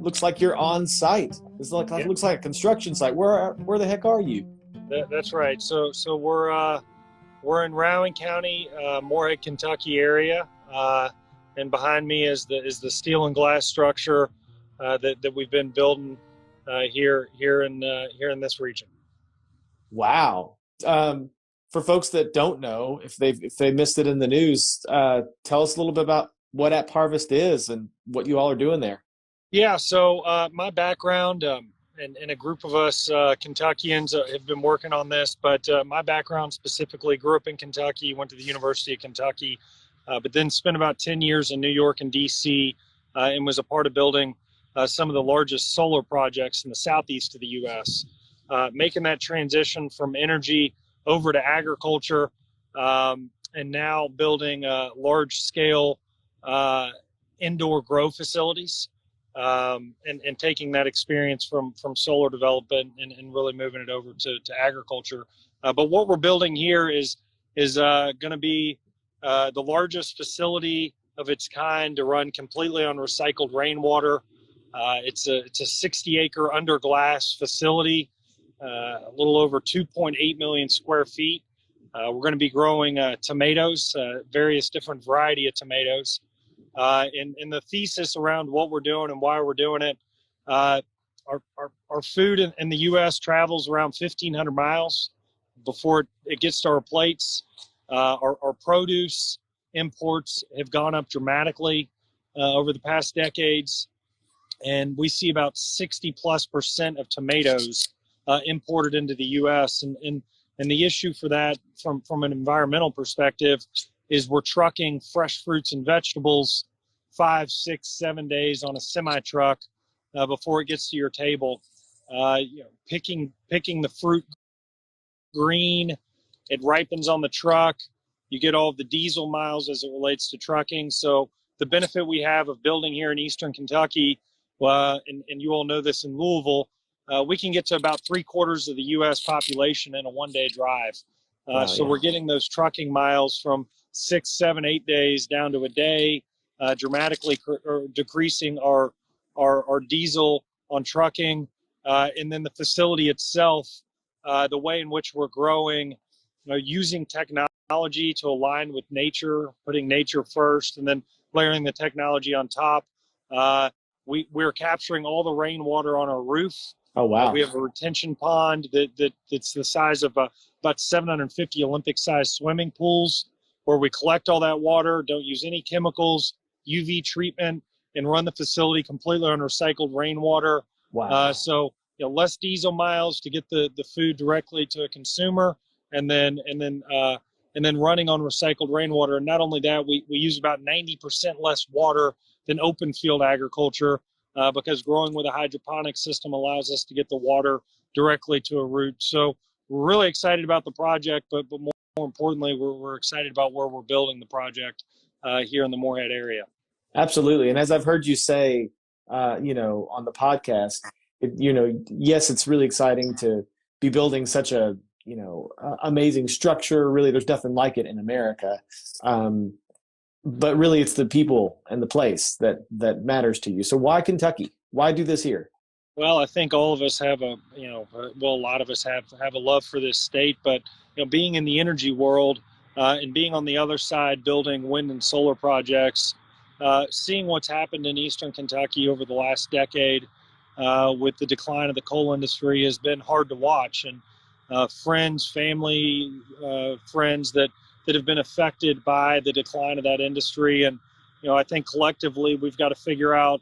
looks like you're on site. Yeah, Looks like a construction site. Where the heck are you? that's right. So we're in Rowan County, Moorhead, Kentucky area, and behind me is the steel and glass structure that we've been building here in this region. Wow. For folks that don't know, if they missed it in the news, tell us a little bit about what AppHarvest is and what you all are doing there. Yeah. So my background and a group of us Kentuckians have been working on this, but my background specifically grew up in Kentucky, went to the University of Kentucky, but then spent about 10 years in New York and DC, and was a part of building some of the largest solar projects in the southeast of the U.S. Making that transition from energy over to agriculture, and now building large-scale indoor grow facilities, and taking that experience from solar development and really moving it over to agriculture. But what we're building here is going to be the largest facility of its kind to run completely on recycled rainwater. It's a 60-acre under glass facility, a little over 2.8 million square feet. We're going to be growing tomatoes, various different variety of tomatoes. And the thesis around what we're doing and why we're doing it, our food in the U.S. travels around 1,500 miles before it gets to our plates. Our produce imports have gone up dramatically over the past decades, and we see about 60+% of tomatoes imported into the U.S. And the issue for that, from an environmental perspective, is we're trucking fresh fruits and vegetables 5, 6, 7 days on a semi truck before it gets to your table. Picking the fruit green, it ripens on the truck. You get all of the diesel miles as it relates to trucking. So the benefit we have of building here in Eastern Kentucky, and you all know this in Louisville, we can get to about 3/4 of the U.S. population in a one-day drive. Wow, so yeah. we're getting those trucking miles from 6, 7, 8 days down to a day, dramatically decreasing our diesel on trucking. And then the facility itself, the way in which we're growing, using technology to align with nature, putting nature first, and then layering the technology on top. We're capturing all the rainwater on our roof. Oh, wow. We have a retention pond that's the size of about 750 Olympic-sized swimming pools, where we collect all that water, don't use any chemicals, UV treatment, and run the facility completely on recycled rainwater. Wow. So less diesel miles to get the food directly to a consumer, and then running on recycled rainwater. And not only that, we use about 90% less water than open field agriculture, because growing with a hydroponic system allows us to get the water directly to a root. So we're really excited about the project, but more importantly, we're excited about where we're building the project here in the Moorhead area. Absolutely. And as I've heard you say, on the podcast, yes, it's really exciting to be building such a, amazing structure. Really, there's nothing like it in America. But really, it's the people and the place that matters to you. So why Kentucky? Why do this here? Well, I think all of us have a lot of us have a love for this state, but being in the energy world, and being on the other side building wind and solar projects, seeing what's happened in Eastern Kentucky over the last decade with the decline of the coal industry has been hard to watch. And family, friends that have been affected by the decline of that industry. And, I think collectively we've got to figure out,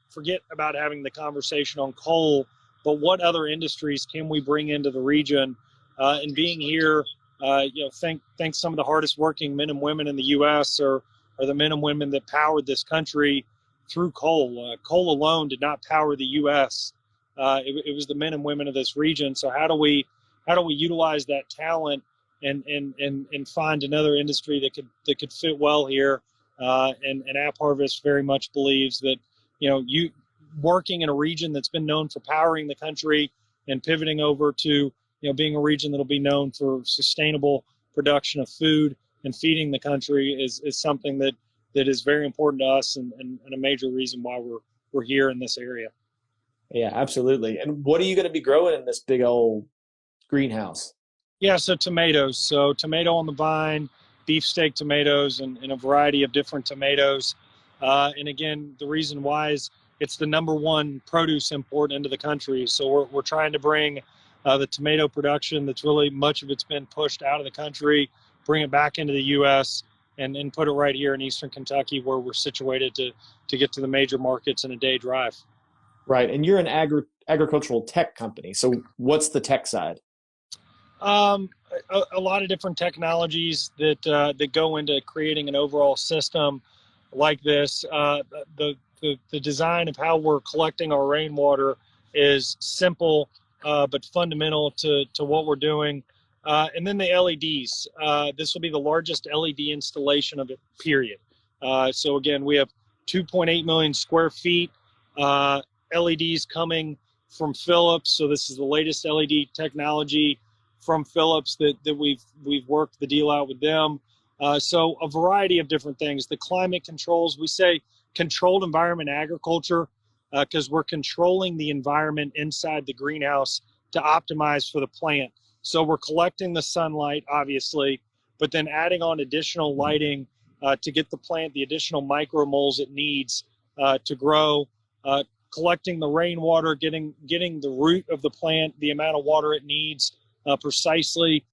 forget about having the conversation on coal, but what other industries can we bring into the region? And being here, think some of the hardest working men and women in the U.S. are the men and women that powered this country through coal. Coal alone did not power the U.S. It was the men and women of this region. So how do we utilize that talent and find another industry that could fit well here? And AppHarvest very much believes that you working in a region that's been known for powering the country and pivoting over to being a region that'll be known for sustainable production of food and feeding the country is something that is very important to us and a major reason why we're here in this area. Yeah, absolutely. And what are you going to be growing in this big old greenhouse? Yeah, so tomatoes. So tomato on the vine, beefsteak tomatoes, and a variety of different tomatoes. And again, the reason why is it's the number one produce import into the country. So we're trying to bring the tomato production that's really much of it's been pushed out of the country, bring it back into the U.S. and put it right here in Eastern Kentucky where we're situated to get to the major markets in a day drive. Right. And you're an agricultural tech company. So what's the tech side? Um, a lot of different technologies that go into creating an overall system like this. The design of how we're collecting our rainwater is simple, but fundamental to what we're doing. And then the LEDs. This will be the largest LED installation of it, period. So again, we have 2.8 million square feet. LEDs coming from Philips. So this is the latest LED technology from Philips that we've worked the deal out with them. So a variety of different things. The climate controls, we say controlled environment agriculture because we're controlling the environment inside the greenhouse to optimize for the plant. So we're collecting the sunlight, obviously, but then adding on additional lighting to get the plant the additional micromoles it needs to grow, collecting the rainwater, getting the root of the plant, the amount of water it needs, precisely.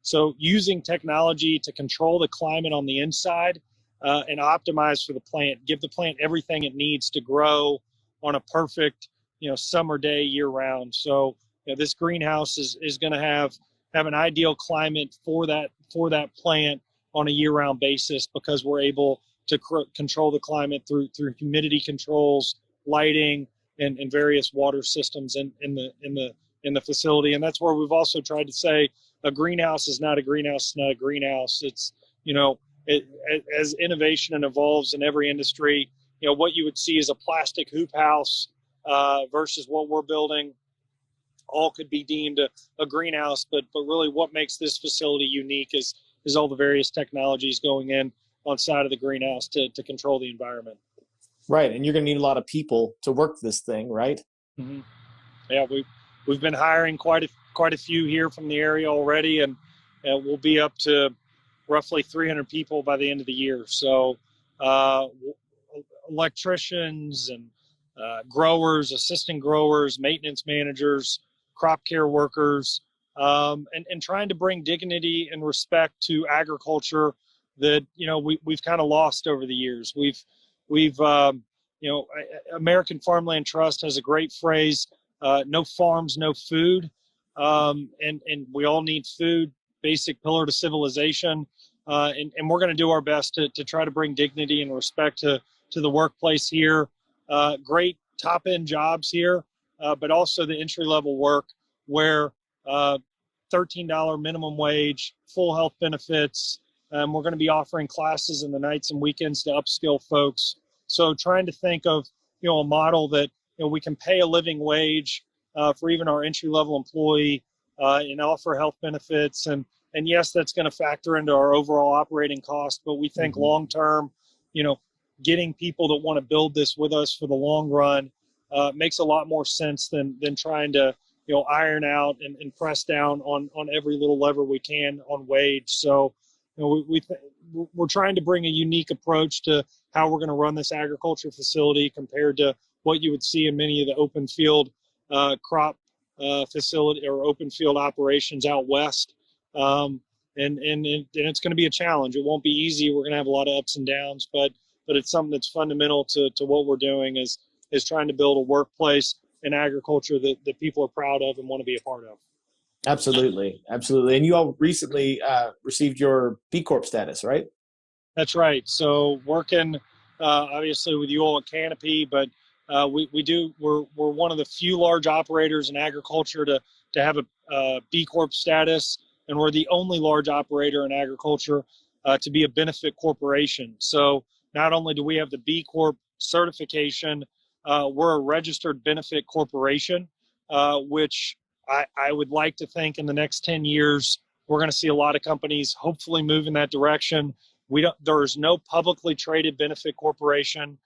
So using technology to control the climate on the inside and optimize for the plant, give the plant everything it needs to grow on a perfect, summer day year round. So this greenhouse is going to have an ideal climate for that plant on a year round basis because we're able to control the climate through humidity controls, lighting, and various water systems in the facility. And that's where we've also tried to say a greenhouse is not a greenhouse, it's not a greenhouse. It's, as innovation evolves in every industry, what you would see is a plastic hoop house versus what we're building all could be deemed a greenhouse. But really what makes this facility unique is all the various technologies going in on side of the greenhouse to control the environment. Right. And you're going to need a lot of people to work this thing, right? Mm-hmm. Yeah, we've been hiring quite a few here from the area already, and we'll be up to roughly 300 people by the end of the year. So electricians and growers, assistant growers, maintenance managers, crop care workers, and trying to bring dignity and respect to agriculture that we've kind of lost over the years. We've American Farmland Trust has a great phrase: "No farms, no food," and we all need food, basic pillar to civilization, and we're going to do our best to try to bring dignity and respect to the workplace here. Great top end jobs here, but also the entry level work where $13 minimum wage, full health benefits. We're going to be offering classes in the nights and weekends to upskill folks. So trying to think of a model that we can pay a living wage for even our entry level employee and offer health benefits, and yes, that's going to factor into our overall operating cost. But we think long term, getting people that want to build this with us for the long run makes a lot more sense than trying to iron out and press down on every little lever we can on wage. So we're trying to bring a unique approach to how we're going to run this agriculture facility compared to what you would see in many of the open field crop facility or open field operations out west. And it's going to be a challenge. It won't be easy. We're going to have a lot of ups and downs, but it's something that's fundamental to what we're doing is trying to build a workplace in agriculture that people are proud of and want to be a part of. Absolutely. Absolutely. And you all recently received your BCorp status, right? That's right. So working obviously with you all at Canopy, but we're one of the few large operators in agriculture to have a BCorp status, and we're the only large operator in agriculture to be a benefit corporation. So not only do we have the BCorp certification, we're a registered benefit corporation, which I would like to think in the next 10 years, we're going to see a lot of companies hopefully move in that direction. There's no publicly traded benefit corporation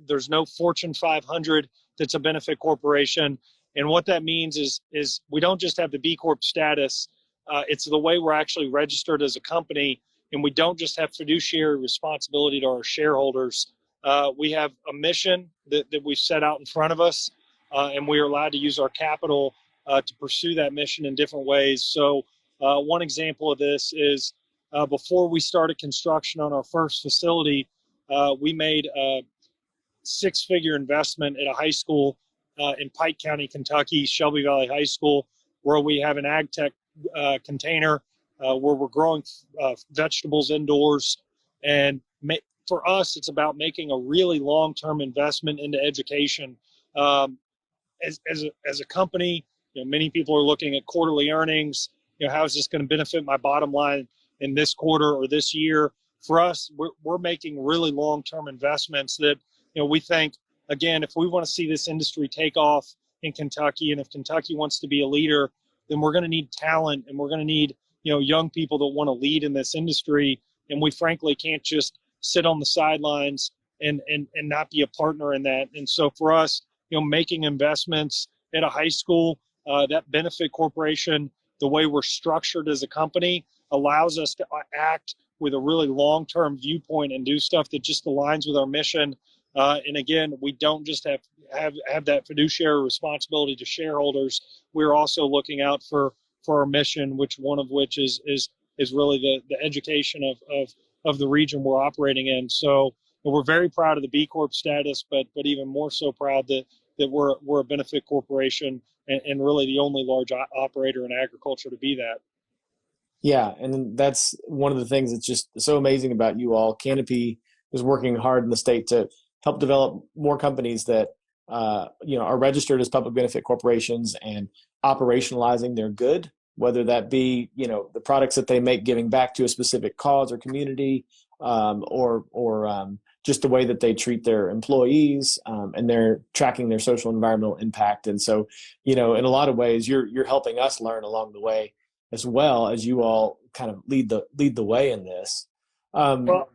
There's no Fortune 500 that's a benefit corporation. And what that means is we don't just have the B Corp status. It's the way we're actually registered as a company, and we don't just have fiduciary responsibility to our shareholders. We have a mission that we've set out in front of us, and we are allowed to use our capital to pursue that mission in different ways. So one example of this is before we started construction on our first facility, we made a six-figure investment at a high school in Pike County, Kentucky, Shelby Valley High School, where we have an ag tech container where we're growing vegetables indoors. And for us, it's about making a really long-term investment into education. As a company, many people are looking at quarterly earnings. How is this going to benefit my bottom line in this quarter or this year? For us, we're making really long-term investments that we think, again, if we want to see this industry take off in Kentucky, and if Kentucky wants to be a leader, then we're going to need talent, and we're going to need young people that want to lead in this industry. And we frankly can't just sit on the sidelines and not be a partner in that. And so for us, making investments at a high school, that benefit corporation, the way we're structured as a company, allows us to act with a really long-term viewpoint and do stuff that just aligns with our mission. And again, we don't just have that fiduciary responsibility to shareholders. We're also looking out for our mission, one of which is really the education of the region we're operating in. So we're very proud of the B Corp status, but even more so proud that we're a benefit corporation and really the only large operator in agriculture to be that. Yeah, and that's one of the things that's just so amazing about you all. Canopy is working hard in the state to help develop more companies that are registered as public benefit corporations and operationalizing their good, whether that be the products that they make giving back to a specific cause or community, or just the way that they treat their employees, and they're tracking their social and environmental impact. And so, in a lot of ways, you're helping us learn along the way, as well as you all kind of lead the way in this. Well,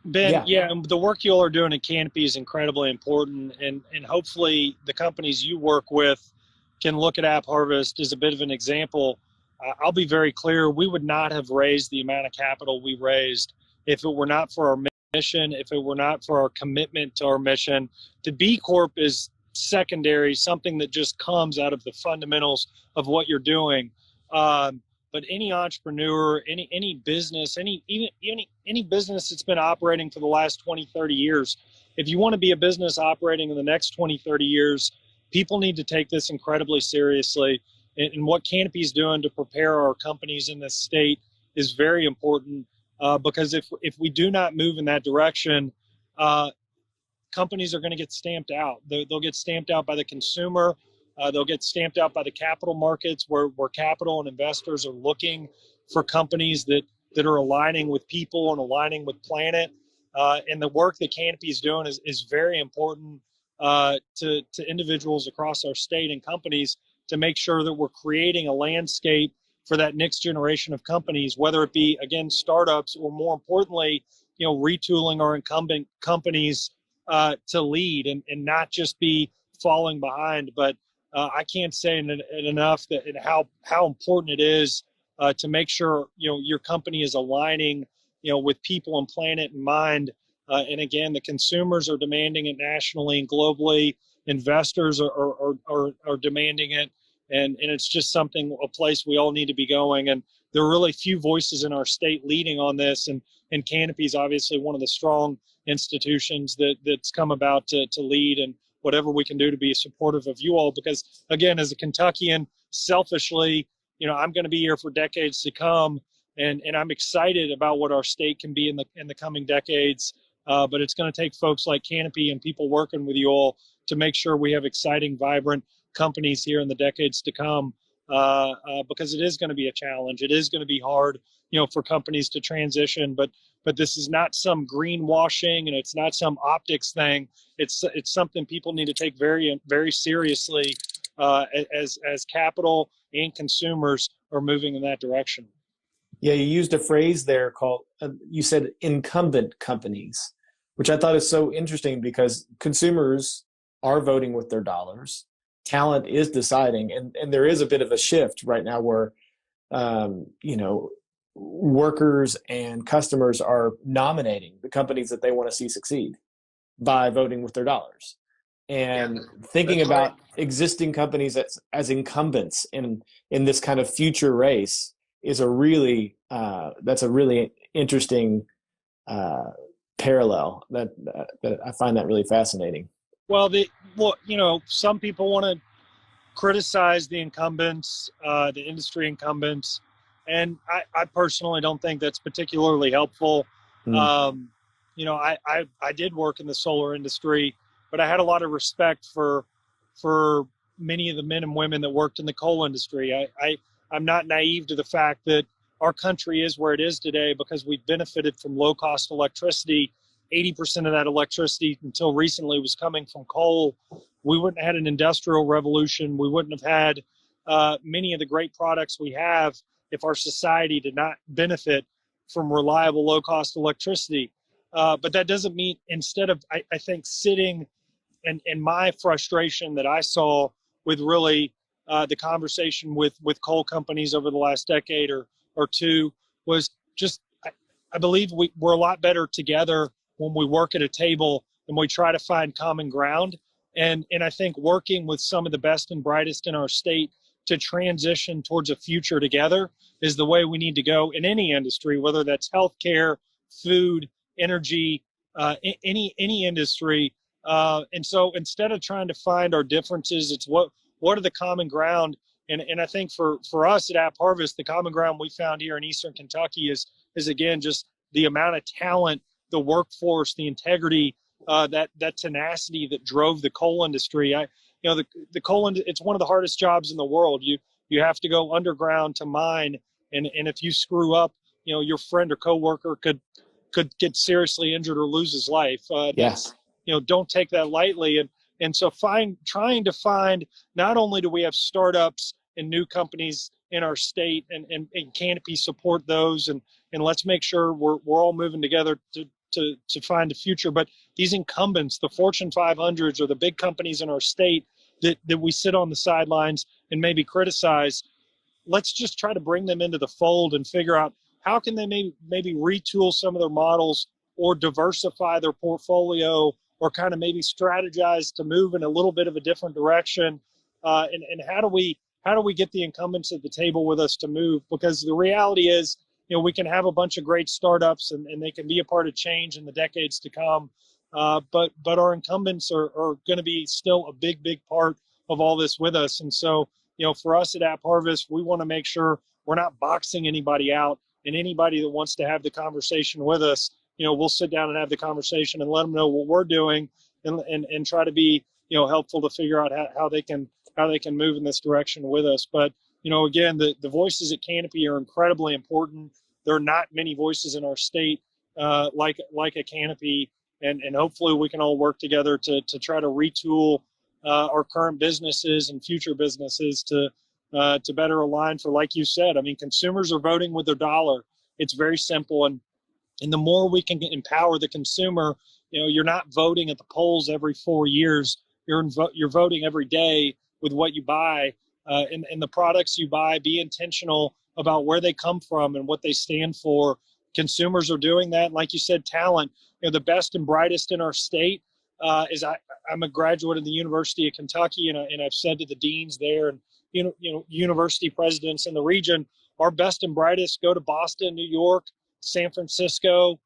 Ben, yeah, the work you all are doing at Canopy is incredibly important, and hopefully the companies you work with can look at AppHarvest as a bit of an example. I'll be very clear, we would not have raised the amount of capital we raised if it were not for our mission, if it were not for our commitment to our mission. The B Corp is secondary, something that just comes out of the fundamentals of what you're doing. But any entrepreneur, any business, any business that's been operating for the last 20, 30 years, if you want to be a business operating in the next 20, 30 years, people need to take this incredibly seriously. And what Canopy is doing to prepare our companies in this state is very important, because if we do not move in that direction, companies are going to get stamped out. They'll get stamped out by the consumer. They'll get stamped out by the capital markets, where capital and investors are looking for companies that are aligning with people and aligning with planet. And the work that Canopy is doing is very important to individuals across our state and companies, to make sure that we're creating a landscape for that next generation of companies, whether it be, again, startups, or more importantly, retooling our incumbent companies to lead and not just be falling behind. But I can't say enough that how important it is to make sure your company is aligning with people and planet in mind. And again, the consumers are demanding it nationally and globally. Investors are demanding it, and it's just a place we all need to be going. And there are really few voices in our state leading on this, and Canopy is obviously one of the strong institutions that's come about to lead, and whatever we can do to be supportive of you all. Because again, as a Kentuckian, selfishly, I'm going to be here for decades to come, and I'm excited about what our state can be in the coming decades. But it's going to take folks like Canopy and people working with you all to make sure we have exciting, vibrant companies here in the decades to come, because it is going to be a challenge. It is going to be hard, for companies to transition. But this is not some greenwashing, and it's not some optics thing. It's something people need to take very, very seriously, as capital and consumers are moving in that direction. Yeah, you used a phrase there called, you said incumbent companies. which I thought is so interesting because consumers are voting with their dollars. Talent is deciding, and there is a bit of a shift right now where you know, workers and customers are nominating the companies that they want to see succeed by voting with their dollars. And thinking about existing companies as incumbents in this kind of future race is a really that's a really interesting parallel that I find that really fascinating. Well, some people want to criticize the incumbents, the industry incumbents, and I personally don't think that's particularly helpful. Mm. I did work in the solar industry, but I had a lot of respect for many of the men and women that worked in the coal industry. I'm not naive to the fact that our country is where it is today because we've benefited from low cost electricity. 80% of that electricity until recently was coming from coal. We wouldn't have had an industrial revolution. We wouldn't have had many of the great products we have if our society did not benefit from reliable, low-cost electricity. But that doesn't mean, instead of, I think, sitting and my frustration that I saw with really the conversation with coal companies over the last decade or two was just, I believe we're a lot better together when we work at a table and we try to find common ground. And I think working with some of the best and brightest in our state to transition towards a future together is the way we need to go in any industry, whether that's healthcare, food, energy, any industry. And so instead of trying to find our differences, it's what are the common ground. And I think for us at AppHarvest, the common ground we found here in Eastern Kentucky is again just the amount of talent, the workforce, the integrity, that tenacity that drove the coal industry. The coal it's one of the hardest jobs in the world. You have to go underground to mine, and if you screw up, your friend or coworker could get seriously injured or lose his life. Yes. Don't take that lightly. And so trying to find, not only do we have startups and new companies in our state and Canopy support those, and let's make sure we're all moving together to find a future. But these incumbents, the Fortune 500s, or the big companies in our state that we sit on the sidelines and maybe criticize, let's just try to bring them into the fold and figure out how can they maybe retool some of their models or diversify their portfolio, or kind of maybe strategize to move in a little bit of a different direction. And how do we get the incumbents at the table with us to move? Because the reality is, we can have a bunch of great startups and they can be a part of change in the decades to come. But our incumbents are going to be still a big part of all this with us. And so, for us at AppHarvest, we want to make sure we're not boxing anybody out, and anybody that wants to have the conversation with us, we'll sit down and have the conversation and let them know what we're doing, and try to be, helpful to figure out how they can move in this direction with us. But, again, the voices at Canopy are incredibly important. There are not many voices in our state like a Canopy, and hopefully we can all work together to try to retool our current businesses and future businesses to better align for, like you said, I mean, consumers are voting with their dollar. It's very simple. And the more we can empower the consumer, you're not voting at the polls every 4 years. You're voting every day with what you buy, and the products you buy. Be intentional about where they come from and what they stand for. Consumers are doing that. And like you said, talent. The best and brightest in our state I'm a graduate of the University of Kentucky, and I've said to the deans there and university presidents in the region, our best and brightest go to Boston, New York, San Francisco.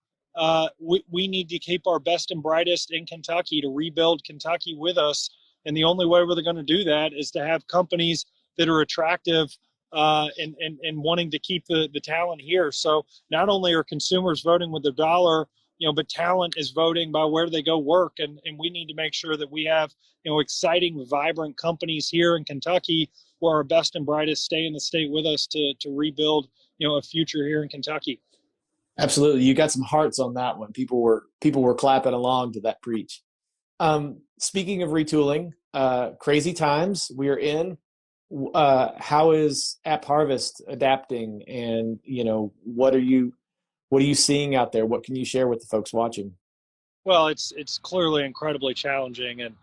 We need to keep our best and brightest in Kentucky to rebuild Kentucky with us. And the only way we're going to do that is to have companies that are attractive and wanting to keep the talent here. So not only are consumers voting with their dollar, but talent is voting by where they go work. And we need to make sure that we have, exciting, vibrant companies here in Kentucky where our best and brightest stay in the state with us to rebuild, a future here in Kentucky. Absolutely. You got some hearts on that one. People were clapping along to that preach. Speaking of retooling, crazy times we are in. How is AppHarvest adapting, and what are you seeing out there? What can you share with the folks watching? Well, it's clearly incredibly challenging and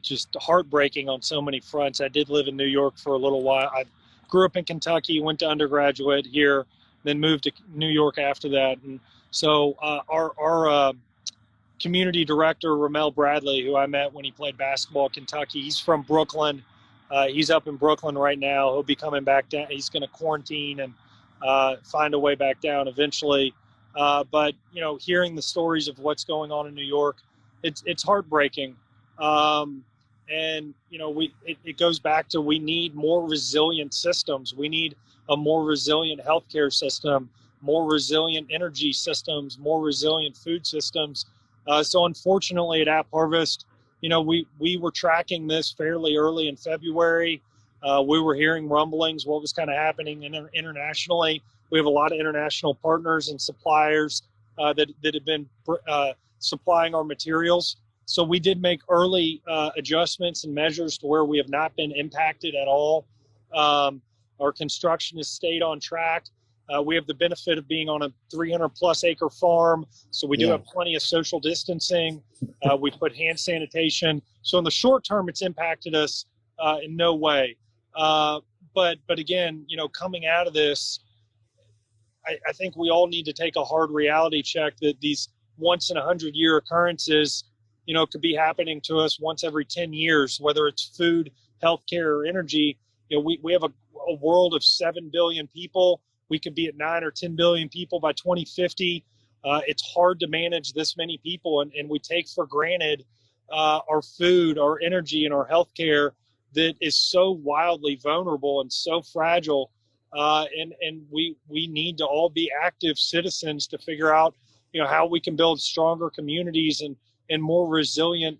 just heartbreaking on so many fronts. I did live in New York for a little while. I grew up in Kentucky, went to undergraduate here, then moved to New York after that. And so our community director, Ramel Bradley, who I met when he played basketball at Kentucky, he's from Brooklyn. He's up in Brooklyn right now. He'll be coming back down. He's going to quarantine and find a way back down eventually. But hearing the stories of what's going on in New York, it's heartbreaking. And it goes back to, we need more resilient systems. We need a more resilient healthcare system, more resilient energy systems, more resilient food systems. So unfortunately, at AppHarvest, we were tracking this fairly early in February. We were hearing rumblings, what was kind of happening internationally. We have a lot of international partners and suppliers that have been supplying our materials. So we did make early adjustments and measures to where we have not been impacted at all. Our construction has stayed on track. We have the benefit of being on a 300 plus acre farm. So we do have plenty of social distancing. We put hand sanitation. So in the short term, it's impacted us in no way. But again, coming out of this, I think we all need to take a hard reality check that these once in 100-year occurrences, could be happening to us once every 10 years, whether it's food, healthcare, or energy. We have a world of 7 billion people. We could be at 9 or 10 billion people by 2050. It's hard to manage this many people, and we take for granted our food, our energy, and our healthcare that is so wildly vulnerable and so fragile. And we need to all be active citizens to figure out, how we can build stronger communities and more resilient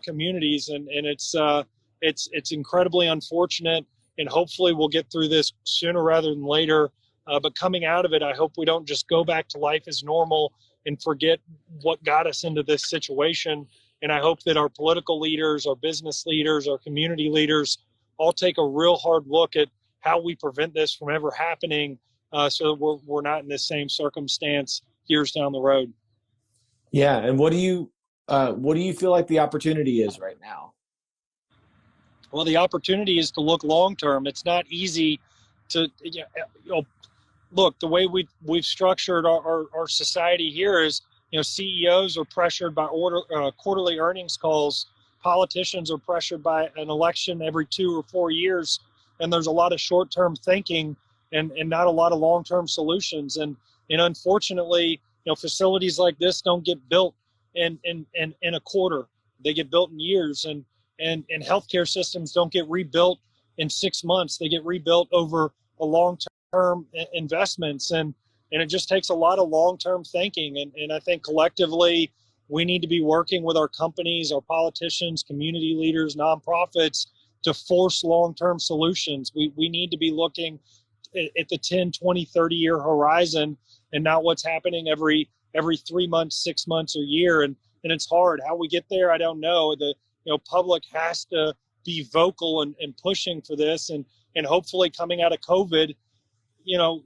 communities. And it's incredibly unfortunate, and hopefully we'll get through this sooner rather than later. But coming out of it, I hope we don't just go back to life as normal and forget what got us into this situation. And I hope that our political leaders, our business leaders, our community leaders all take a real hard look at how we prevent this from ever happening, so that we're not in this same circumstance years down the road. Yeah. And what do you feel like the opportunity is right now? Well, the opportunity is to look long term. It's not easy to look, the way we've structured our society here is, CEOs are pressured by quarterly earnings calls. Politicians are pressured by an election every 2 or 4 years. And there's a lot of short-term thinking and not a lot of long-term solutions. And unfortunately, facilities like this don't get built in a quarter. They get built in years. And healthcare systems don't get rebuilt in 6 months. They get rebuilt over a long-term investments. And it just takes a lot of long-term thinking. And I think collectively, we need to be working with our companies, our politicians, community leaders, nonprofits, to force long-term solutions. We need to be looking at the 10, 20, 30-year horizon, and not what's happening every 3 months, 6 months, or year. And it's hard. How we get there, I don't know. The public has to be vocal and pushing for this. And hopefully coming out of COVID,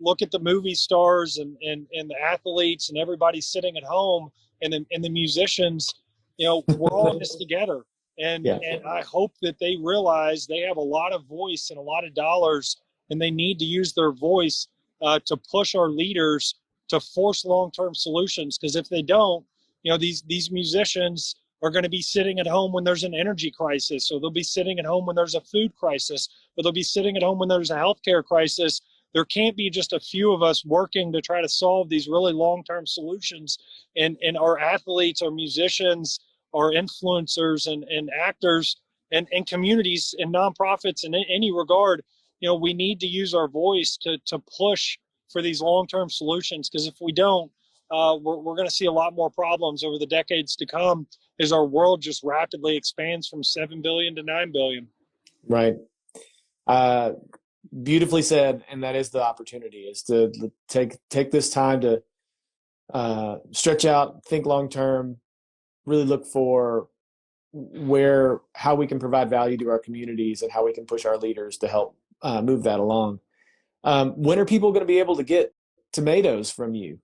look at the movie stars and the athletes and everybody sitting at home, and the musicians, we're all in this together. And I hope that they realize they have a lot of voice and a lot of dollars, and they need to use their voice to push our leaders to force long-term solutions. Because if they don't, these musicians are going to be sitting at home when there's an energy crisis, or they'll be sitting at home when there's a food crisis, or they'll be sitting at home when there's a healthcare crisis. There can't be just a few of us working to try to solve these really long-term solutions. And our athletes, our musicians, our influencers and actors and communities and nonprofits in any regard, we need to use our voice to push for these long-term solutions. Because if we don't, we're going to see a lot more problems over the decades to come as our world just rapidly expands from 7 billion to 9 billion. Right. Beautifully said. And that is the opportunity, is to take this time to stretch out, think long-term, really look for how we can provide value to our communities and how we can push our leaders to help move that along. When are people going to be able to get tomatoes from you?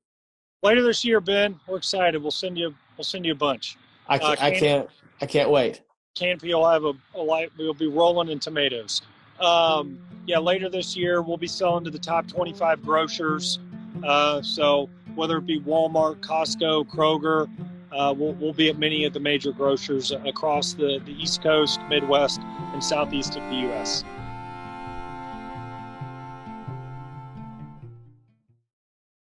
Later this year, Ben. We're excited. We'll send you We'll send you a bunch. I can't, I can't, I can't wait. Canopy will have a light. We'll be rolling in tomatoes. Yeah, later this year we'll be selling to the top 25 grocers. So whether it be Walmart, Costco, Kroger, we'll be at many of the major grocers across the East Coast, Midwest, and Southeast of the U.S.